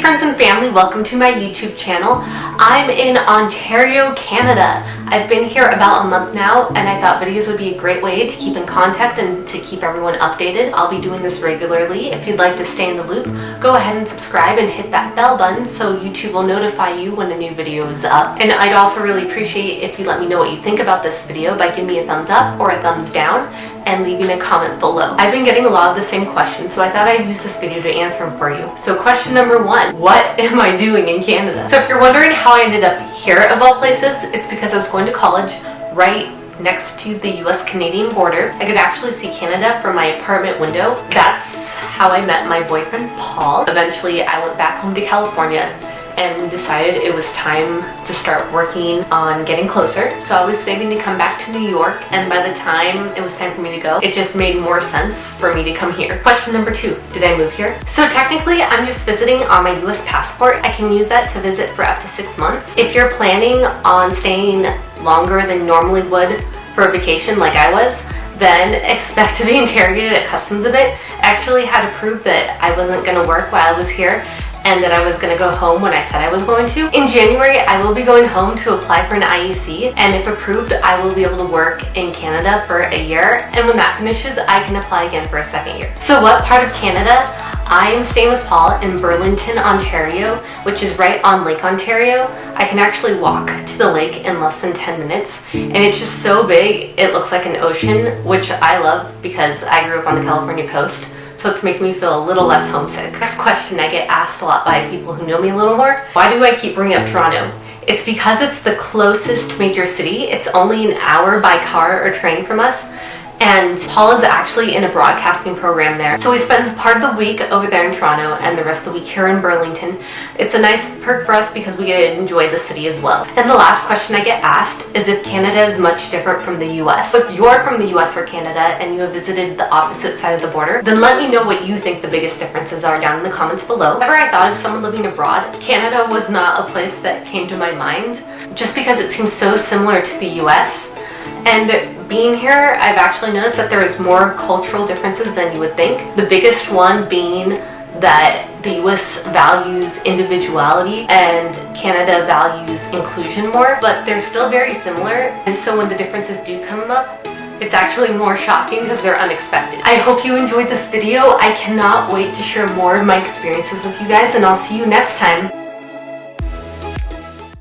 friends and family, welcome to my YouTube channel. I'm in Ontario, Canada. I've been here about a month now, and I thought videos would be a great way to keep in contact and to keep everyone updated. I'll be doing this regularly. If you'd like to stay in the loop, go ahead and subscribe and hit that bell button so YouTube will notify you when a new video is up. And I'd also really appreciate if you let me know what you think about this video by giving me a thumbs up or a thumbs down and leaving a comment below. I've been getting a lot of the same questions, so I thought I'd use this video to answer them for you. So question number one, what am I doing in Canada? So if you're wondering how I ended up here of all places, it's because I was going to college right next to the US-Canadian border. I could actually see Canada from my apartment window. That's how I met my boyfriend, Paul. Eventually, I went back home to California and we decided it was time to start working on getting closer. So I was saving to come back to New York, and by the time it was time for me to go, it just made more sense for me to come here. Question number two, did I move here? So technically, I'm just visiting on my US passport. I can use that to visit for up to 6 months. If you're planning on staying longer than normally would for a vacation like I was, then expect to be interrogated at customs a bit. I actually had to prove that I wasn't gonna work while I was here and that I was going to go home when I said I was going to. In January, I will be going home to apply for an IEC, and if approved, I will be able to work in Canada for a year, and when that finishes, I can apply again for a second year. So what part of Canada? I am staying with Paul in Burlington, Ontario, which is right on Lake Ontario. I can actually walk to the lake in less than 10 minutes, and it's just so big, it looks like an ocean, which I love because I grew up on the California coast. So it's making me feel a little less homesick. Next question I get asked a lot by people who know me a little more. Why do I keep bringing up Toronto? It's because it's the closest major city. It's only an hour by car or train from us. And Paul is actually in a broadcasting program there. So he spends part of the week over there in Toronto and the rest of the week here in Burlington. It's a nice perk for us because we get to enjoy the city as well. And the last question I get asked is if Canada is much different from the US. So if you're from the US or Canada and you have visited the opposite side of the border, then let me know what you think the biggest differences are down in the comments below. Whenever I thought of someone living abroad, Canada was not a place that came to my mind just because it seems so similar to the US. And being here, I've actually noticed that there is more cultural differences than you would think. The biggest one being that the US values individuality and Canada values inclusion more, but they're still very similar. And so when the differences do come up, it's actually more shocking because they're unexpected. I hope you enjoyed this video. I cannot wait to share more of my experiences with you guys, and I'll see you next time.